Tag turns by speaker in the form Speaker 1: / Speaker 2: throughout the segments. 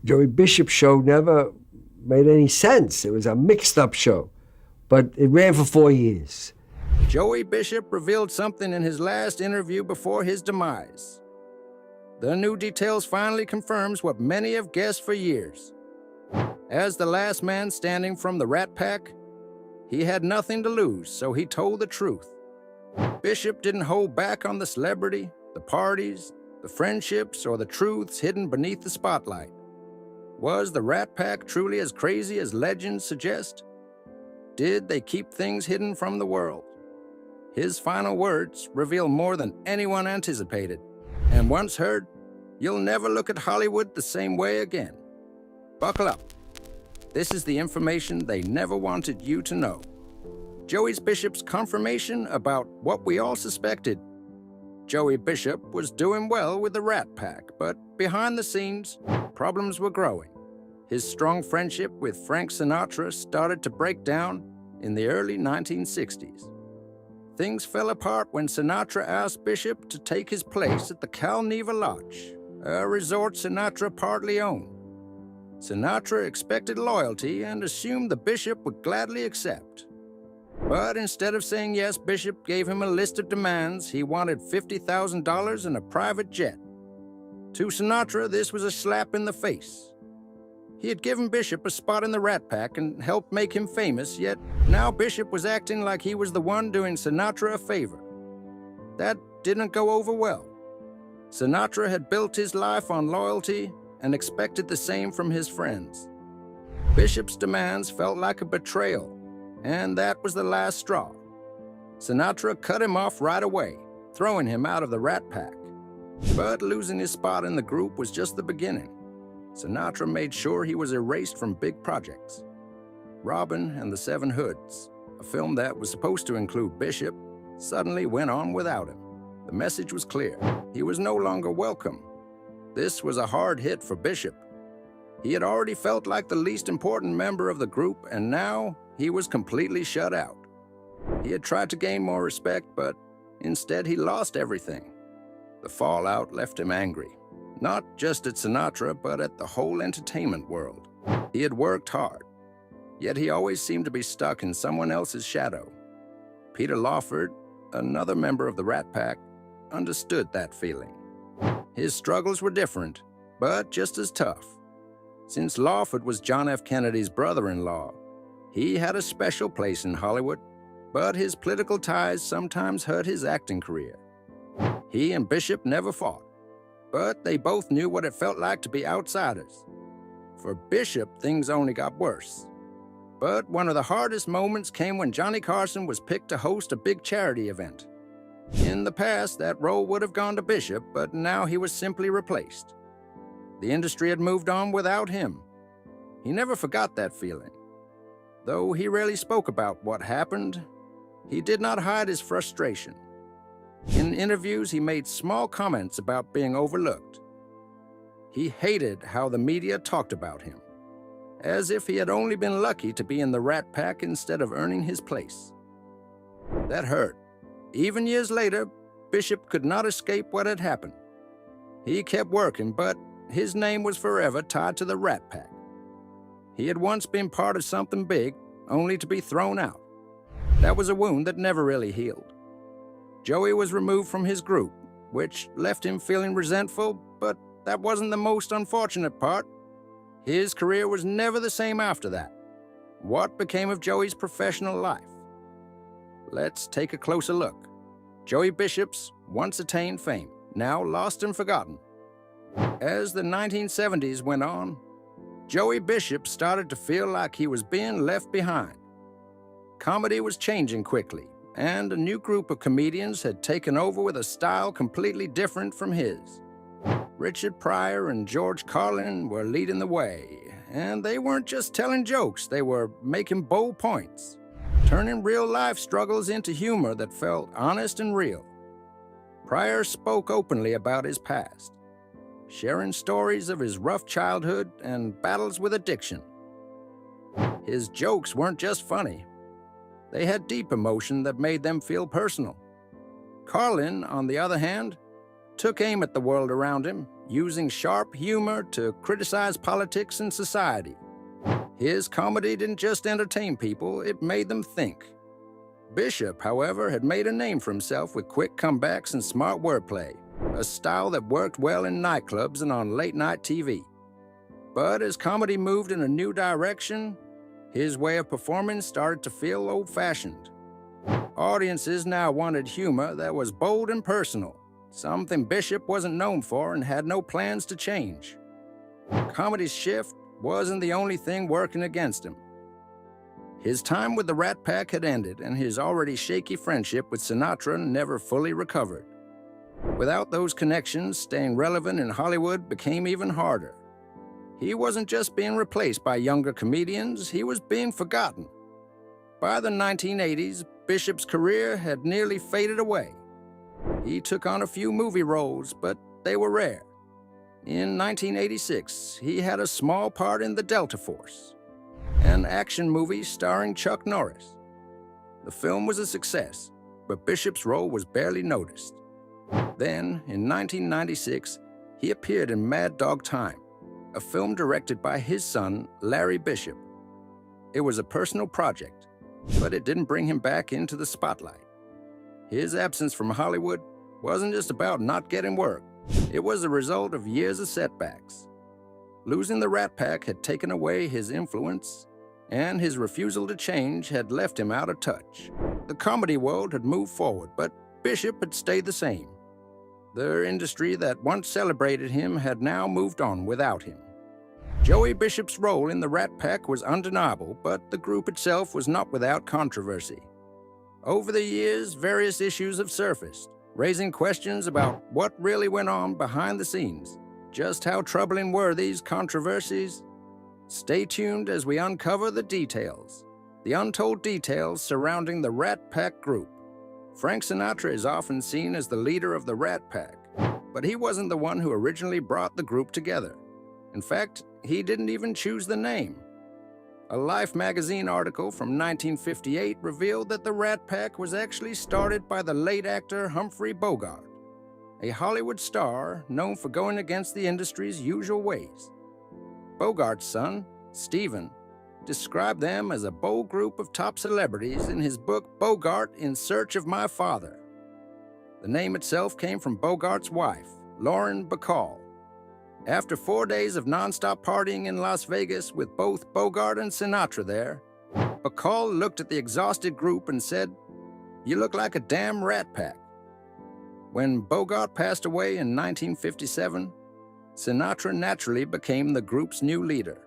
Speaker 1: Joey Bishop's show never made any sense. It was a mixed-up show, but it ran for 4 years.
Speaker 2: Joey Bishop revealed something in his last interview before his demise. The new details finally confirms what many have guessed for years. As the last man standing from the Rat Pack, he had nothing to lose, so he told the truth. Bishop didn't hold back on the celebrity, the parties, the friendships, or the truths hidden beneath the spotlight. Was the Rat Pack truly as crazy as legends suggest? Did they keep things hidden from the world? His final words reveal more than anyone anticipated. And once heard, you'll never look at Hollywood the same way again. Buckle up. This is the information they never wanted you to know. Joey Bishop's confirmation about what we all suspected. Joey Bishop was doing well with the Rat Pack, but behind the scenes, problems were growing. His strong friendship with Frank Sinatra started to break down in the early 1960s. Things fell apart when Sinatra asked Bishop to take his place at the Cal Neva Lodge, a resort Sinatra partly owned. Sinatra expected loyalty and assumed the Bishop would gladly accept. But instead of saying yes, Bishop gave him a list of demands. He wanted $50,000 and a private jet. To Sinatra, this was a slap in the face. He had given Bishop a spot in the Rat Pack and helped make him famous, yet now Bishop was acting like he was the one doing Sinatra a favor. That didn't go over well. Sinatra had built his life on loyalty and expected the same from his friends. Bishop's demands felt like a betrayal, and that was the last straw. Sinatra cut him off right away, throwing him out of the Rat Pack. But losing his spot in the group was just the beginning. Sinatra made sure he was erased from big projects. Robin and the Seven Hoods, a film that was supposed to include Bishop, suddenly went on without him. The message was clear. He was no longer welcome. This was a hard hit for Bishop. He had already felt like the least important member of the group, and now he was completely shut out. He had tried to gain more respect, but instead he lost everything. The fallout left him angry. Not just at Sinatra, but at the whole entertainment world. He had worked hard, yet he always seemed to be stuck in someone else's shadow. Peter Lawford, another member of the Rat Pack, understood that feeling. His struggles were different, but just as tough. Since Lawford was John F. Kennedy's brother-in-law, he had a special place in Hollywood, but his political ties sometimes hurt his acting career. He and Bishop never fought, but they both knew what it felt like to be outsiders. For Bishop, things only got worse. But one of the hardest moments came when Johnny Carson was picked to host a big charity event. In the past, that role would have gone to Bishop, but now he was simply replaced. The industry had moved on without him. He never forgot that feeling. Though he rarely spoke about what happened, he did not hide his frustration. In interviews, he made small comments about being overlooked. He hated how the media talked about him, as if he had only been lucky to be in the Rat Pack instead of earning his place. That hurt. Even years later, Bishop could not escape what had happened. He kept working, but his name was forever tied to the Rat Pack. He had once been part of something big, only to be thrown out. That was a wound that never really healed. Joey was removed from his group, which left him feeling resentful, but that wasn't the most unfortunate part. His career was never the same after that. What became of Joey's professional life? Let's take a closer look. Joey Bishop's once attained fame, now lost and forgotten. As the 1970s went on, Joey Bishop started to feel like he was being left behind. Comedy was changing quickly, and a new group of comedians had taken over with a style completely different from his. Richard Pryor and George Carlin were leading the way, and they weren't just telling jokes, they were making bold points, turning real-life struggles into humor that felt honest and real. Pryor spoke openly about his past, sharing stories of his rough childhood and battles with addiction. His jokes weren't just funny. They had deep emotion that made them feel personal. Carlin, on the other hand, took aim at the world around him, using sharp humor to criticize politics and society. His comedy didn't just entertain people, it made them think. Bishop, however, had made a name for himself with quick comebacks and smart wordplay, a style that worked well in nightclubs and on late-night TV. But as comedy moved in a new direction, his way of performing started to feel old-fashioned. Audiences now wanted humor that was bold and personal, something Bishop wasn't known for and had no plans to change. Comedy's shift wasn't the only thing working against him. His time with the Rat Pack had ended, and his already shaky friendship with Sinatra never fully recovered. Without those connections, staying relevant in Hollywood became even harder. He wasn't just being replaced by younger comedians, he was being forgotten. By the 1980s, Bishop's career had nearly faded away. He took on a few movie roles, but they were rare. In 1986, he had a small part in The Delta Force, an action movie starring Chuck Norris. The film was a success, but Bishop's role was barely noticed. Then, in 1996, he appeared in Mad Dog Time, a film directed by his son, Larry Bishop. It was a personal project, but it didn't bring him back into the spotlight. His absence from Hollywood wasn't just about not getting work. It was the result of years of setbacks. Losing the Rat Pack had taken away his influence, and his refusal to change had left him out of touch. The comedy world had moved forward, but Bishop had stayed the same. The industry that once celebrated him had now moved on without him. Joey Bishop's role in the Rat Pack was undeniable, but the group itself was not without controversy. Over the years, various issues have surfaced, raising questions about what really went on behind the scenes. Just how troubling were these controversies? Stay tuned as we uncover the details, the untold details surrounding the Rat Pack group. Frank Sinatra is often seen as the leader of the Rat Pack, but he wasn't the one who originally brought the group together. In fact, he didn't even choose the name. A Life magazine article from 1958 revealed that the Rat Pack was actually started by the late actor Humphrey Bogart, a Hollywood star known for going against the industry's usual ways. Bogart's son, Stephen, described them as a bold group of top celebrities in his book Bogart in Search of My Father. The name itself came from Bogart's wife, Lauren Bacall. After 4 days of nonstop partying in Las Vegas with both Bogart and Sinatra there, Bacall looked at the exhausted group and said, "You look like a damn Rat Pack." When Bogart passed away in 1957, Sinatra naturally became the group's new leader.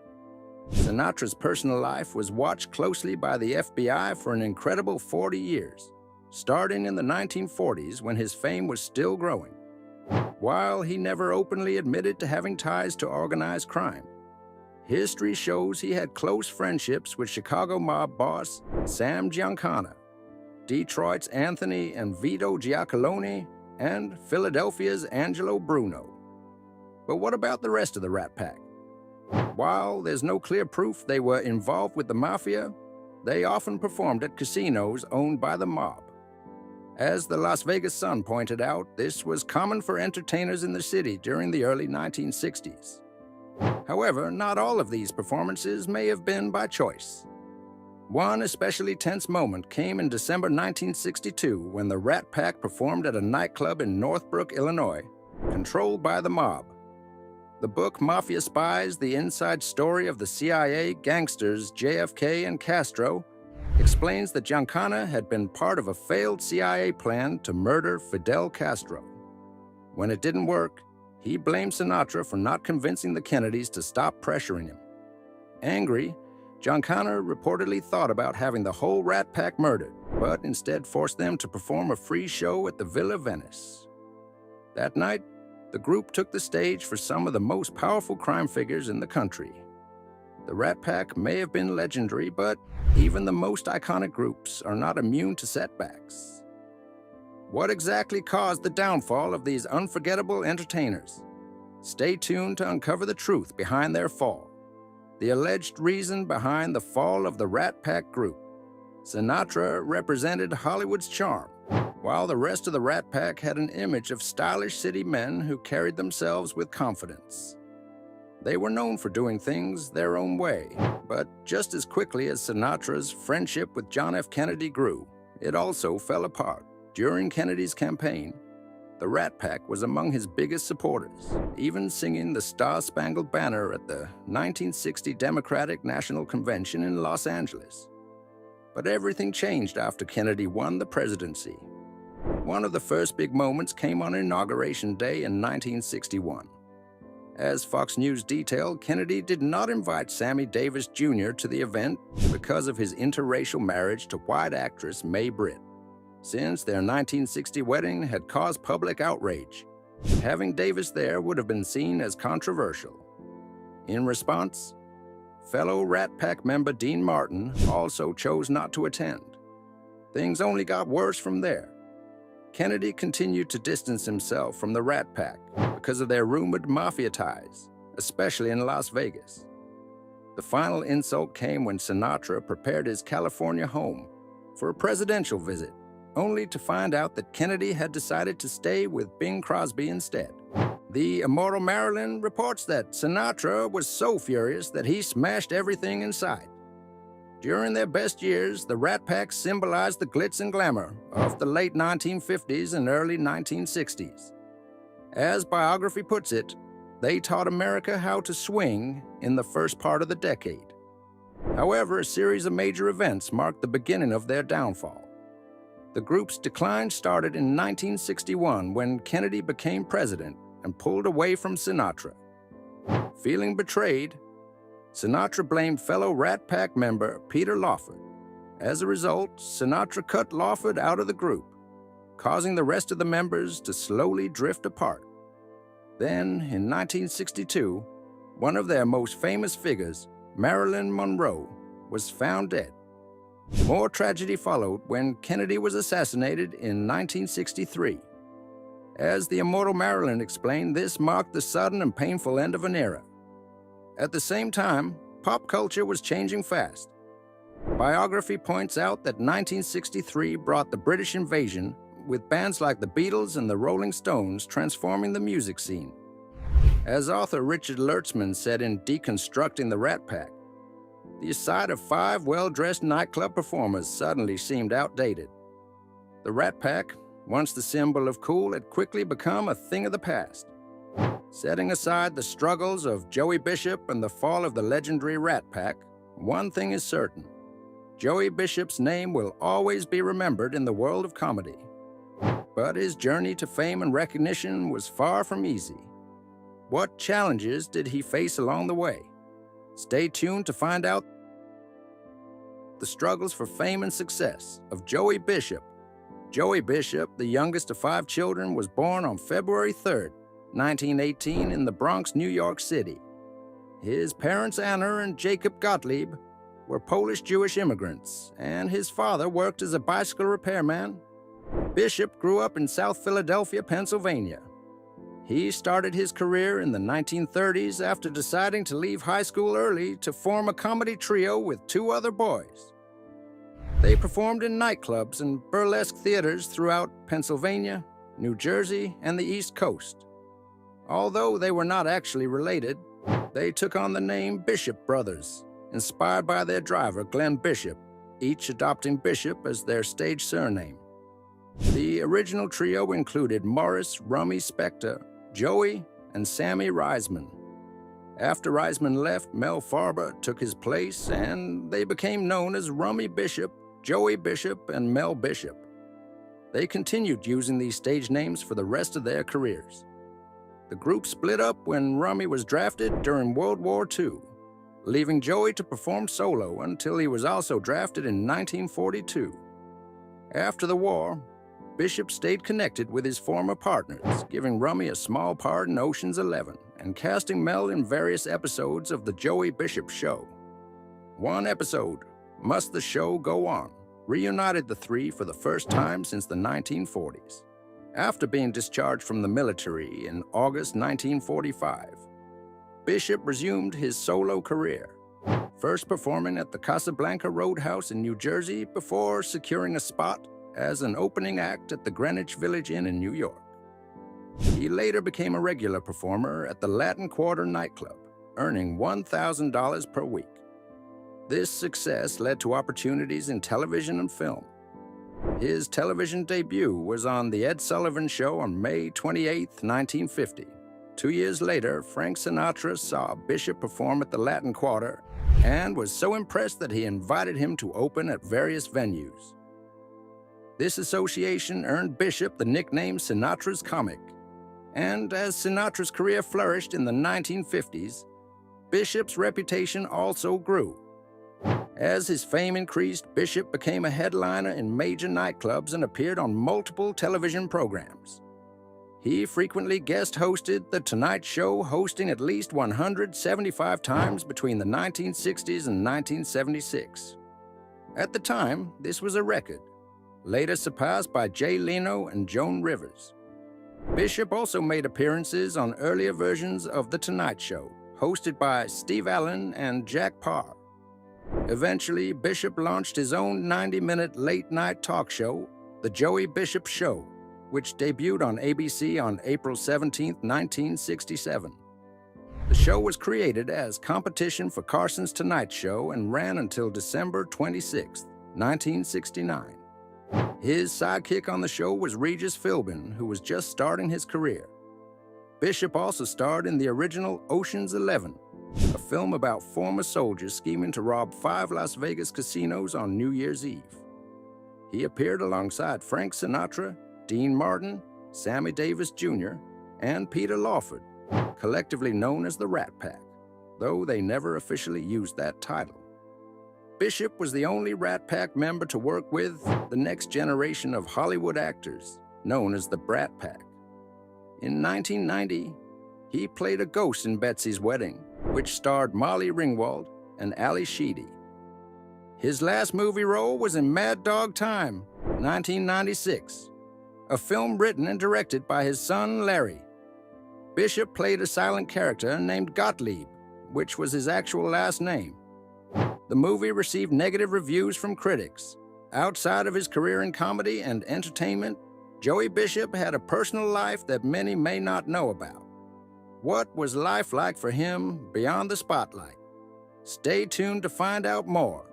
Speaker 2: Sinatra's personal life was watched closely by the FBI for an incredible 40 years, starting in the 1940s when his fame was still growing. While he never openly admitted to having ties to organized crime, history shows he had close friendships with Chicago mob boss Sam Giancana, Detroit's Anthony and Vito Giacalone, and Philadelphia's Angelo Bruno. But what about the rest of the Rat Pack? While there's no clear proof they were involved with the mafia, they often performed at casinos owned by the mob. As the Las Vegas Sun pointed out, this was common for entertainers in the city during the early 1960s. However, not all of these performances may have been by choice. One especially tense moment came in December 1962 when the Rat Pack performed at a nightclub in Northbrook, Illinois, controlled by the mob. The book Mafia Spies, the inside story of the CIA, gangsters JFK and Castro, explains that Giancana had been part of a failed CIA plan to murder Fidel Castro. When it didn't work, he blamed Sinatra for not convincing the Kennedys to stop pressuring him. Angry, Giancana reportedly thought about having the whole Rat Pack murdered, but instead forced them to perform a free show at the Villa Venice. That night, the group took the stage for some of the most powerful crime figures in the country. The Rat Pack may have been legendary, but even the most iconic groups are not immune to setbacks. What exactly caused the downfall of these unforgettable entertainers? Stay tuned to uncover the truth behind their fall. The alleged reason behind the fall of the Rat Pack group. Sinatra represented Hollywood's charm, while the rest of the Rat Pack had an image of stylish city men who carried themselves with confidence. They were known for doing things their own way, but just as quickly as Sinatra's friendship with John F. Kennedy grew, it also fell apart. During Kennedy's campaign, the Rat Pack was among his biggest supporters, even singing the Star-Spangled Banner at the 1960 Democratic National Convention in Los Angeles. But everything changed after Kennedy won the presidency. One of the first big moments came on Inauguration Day in 1961. As Fox News detailed, Kennedy did not invite Sammy Davis Jr. to the event because of his interracial marriage to white actress Mae Britt, since their 1960 wedding had caused public outrage. Having Davis there would have been seen as controversial. In response, fellow Rat Pack member Dean Martin also chose not to attend. Things only got worse from there. Kennedy continued to distance himself from the Rat Pack because of their rumored mafia ties, especially in Las Vegas. The final insult came when Sinatra prepared his California home for a presidential visit, only to find out that Kennedy had decided to stay with Bing Crosby instead. The Immortal Marilyn reports that Sinatra was so furious that he smashed everything in sight. During their best years, the Rat Pack symbolized the glitz and glamour of the late 1950s and early 1960s. As biography puts it, they taught America how to swing in the first part of the decade. However, a series of major events marked the beginning of their downfall. The group's decline started in 1961 when Kennedy became president and pulled away from Sinatra. Feeling betrayed, Sinatra blamed fellow Rat Pack member Peter Lawford. As a result, Sinatra cut Lawford out of the group, causing the rest of the members to slowly drift apart. Then, in 1962, one of their most famous figures, Marilyn Monroe, was found dead. More tragedy followed when Kennedy was assassinated in 1963. As the Immortal Marilyn explained, this marked the sudden and painful end of an era. At the same time, pop culture was changing fast. Biography points out that 1963 brought the British invasion, with bands like the Beatles and the Rolling Stones transforming the music scene. As author Richard Lertzman said in Deconstructing the Rat Pack, the sight of 5 well-dressed nightclub performers suddenly seemed outdated. The Rat Pack, once the symbol of cool, had quickly become a thing of the past. Setting aside the struggles of Joey Bishop and the fall of the legendary Rat Pack, one thing is certain: Joey Bishop's name will always be remembered in the world of comedy. But his journey to fame and recognition was far from easy. What challenges did he face along the way? Stay tuned to find out the struggles for fame and success of Joey Bishop. Joey Bishop, the youngest of 5 children, was born on February 3rd, 1918 in the Bronx, New York City. His parents, Anna and Jacob Gottlieb, were Polish-Jewish immigrants, and his father worked as a bicycle repairman. Bishop grew up in South Philadelphia, Pennsylvania. He started his career in the 1930s after deciding to leave high school early to form a comedy trio with 2 other boys. They performed in nightclubs and burlesque theaters throughout Pennsylvania, New Jersey, and the East Coast. Although they were not actually related, they took on the name Bishop Brothers, inspired by their driver, Glenn Bishop, each adopting Bishop as their stage surname. The original trio included Morris "Rummy" Spector, Joey, and Sammy Reisman. After Reisman left, Mel Farber took his place, and they became known as Rummy Bishop, Joey Bishop, and Mel Bishop. They continued using these stage names for the rest of their careers. The group split up when Rummy was drafted during World War II, leaving Joey to perform solo until he was also drafted in 1942. After the war, Bishop stayed connected with his former partners, giving Rummy a small part in Ocean's 11 and casting Mel in various episodes of The Joey Bishop Show. One episode, Must the Show Go On?, reunited the 3 for the first time since the 1940s. After being discharged from the military in August 1945, Bishop resumed his solo career, first performing at the Casablanca Roadhouse in New Jersey before securing a spot as an opening act at the Greenwich Village Inn in New York. He later became a regular performer at the Latin Quarter nightclub, earning $1,000 per week. This success led to opportunities in television and film. His television debut was on The Ed Sullivan Show on May 28, 1950. 2 years later, Frank Sinatra saw Bishop perform at the Latin Quarter and was so impressed that he invited him to open at various venues. This association earned Bishop the nickname Sinatra's Comic. And as Sinatra's career flourished in the 1950s, Bishop's reputation also grew. As his fame increased, Bishop became a headliner in major nightclubs and appeared on multiple television programs. He frequently guest hosted The Tonight Show, hosting at least 175 times between the 1960s and 1976. At the time, this was a record, later surpassed by Jay Leno and Joan Rivers. Bishop also made appearances on earlier versions of The Tonight Show, hosted by Steve Allen and Jack Paar. Eventually, Bishop launched his own 90-minute late-night talk show, The Joey Bishop Show, which debuted on ABC on April 17, 1967. The show was created as competition for Carson's Tonight Show and ran until December 26, 1969. His sidekick on the show was Regis Philbin, who was just starting his career. Bishop also starred in the original Ocean's 11, a film about former soldiers scheming to rob 5 Las Vegas casinos on New Year's Eve. He appeared alongside Frank Sinatra, Dean Martin, Sammy Davis Jr., and Peter Lawford, collectively known as the Rat Pack, though they never officially used that title. Bishop was the only Rat Pack member to work with the next generation of Hollywood actors, known as the Brat Pack. In 1990, he played a ghost in Betsy's Wedding, which starred Molly Ringwald and Ali Sheedy. His last movie role was in Mad Dog Time, 1996, a film written and directed by his son Larry. Bishop played a silent character named Gottlieb, which was his actual last name. The movie received negative reviews from critics. Outside of his career in comedy and entertainment, Joey Bishop had a personal life that many may not know about. What was life like for him beyond the spotlight? Stay tuned to find out more.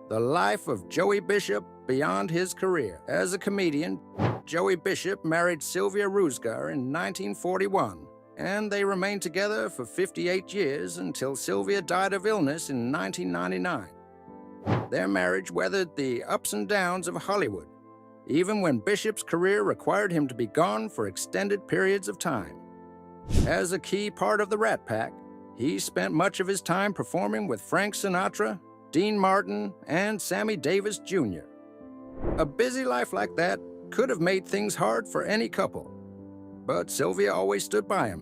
Speaker 2: The life of Joey Bishop beyond his career. As a comedian, Joey Bishop married Sylvia Rusgar in 1941, and they remained together for 58 years until Sylvia died of illness in 1999. Their marriage weathered the ups and downs of Hollywood, even when Bishop's career required him to be gone for extended periods of time. As a key part of the Rat Pack, he spent much of his time performing with Frank Sinatra, Dean Martin, and Sammy Davis Jr. A busy life like that could have made things hard for any couple, but Sylvia always stood by him.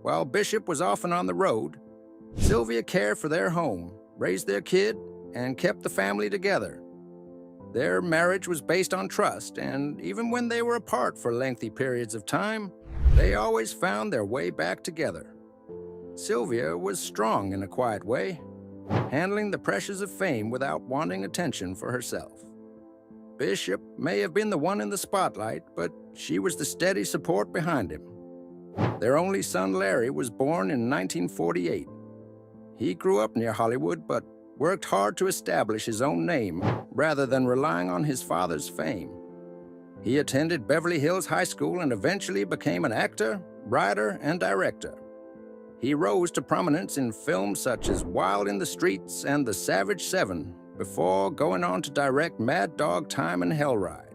Speaker 2: While Bishop was often on the road, Sylvia cared for their home, raised their kid, and kept the family together. Their marriage was based on trust, and even when they were apart for lengthy periods of time, they always found their way back together. Sylvia was strong in a quiet way, handling the pressures of fame without wanting attention for herself. Bishop may have been the one in the spotlight, but she was the steady support behind him. Their only son, Larry, was born in 1948. He grew up near Hollywood, but worked hard to establish his own name rather than relying on his father's fame. He attended Beverly Hills High School and eventually became an actor, writer, and director. He rose to prominence in films such as Wild in the Streets and The Savage Seven, before going on to direct Mad Dog Time and Hellride.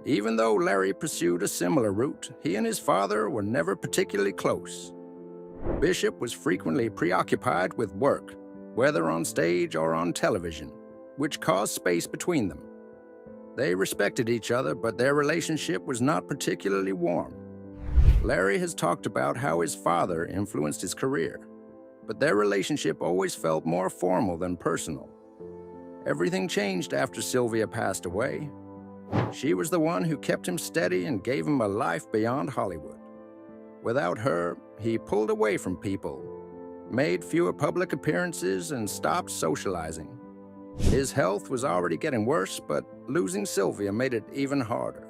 Speaker 2: Even though Larry pursued a similar route, he and his father were never particularly close. Bishop was frequently preoccupied with work, whether on stage or on television, which caused space between them. They respected each other, but their relationship was not particularly warm. Larry has talked about how his father influenced his career, but their relationship always felt more formal than personal. Everything changed after Sylvia passed away. She was the one who kept him steady and gave him a life beyond Hollywood. Without her, he pulled away from people, made fewer public appearances, and stopped socializing. His health was already getting worse, but losing Sylvia made it even harder.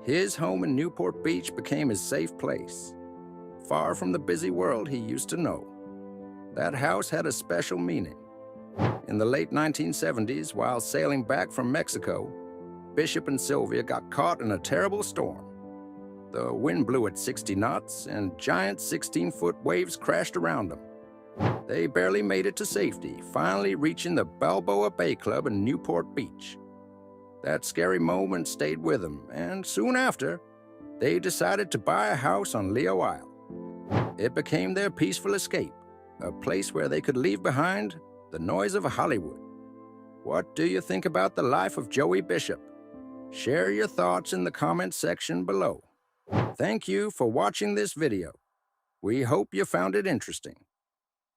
Speaker 2: His home in Newport Beach became his safe place, far from the busy world he used to know. That house had a special meaning. In the late 1970s, while sailing back from Mexico, Bishop and Sylvia got caught in a terrible storm. The wind blew at 60 knots, and giant 16-foot waves crashed around them. They barely made it to safety, finally reaching the Balboa Bay Club in Newport Beach. That scary moment stayed with them, and soon after, they decided to buy a house on Leo Isle. It became their peaceful escape, a place where they could leave behind the noise of Hollywood. What do you think about the life of Joey Bishop? Share your thoughts in the comments section below. Thank you for watching this video. We hope you found it interesting.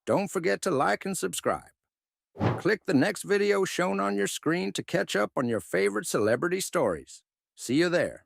Speaker 2: Don't forget to like and subscribe. Click the next video shown on your screen to catch up on your favorite celebrity stories. See you there.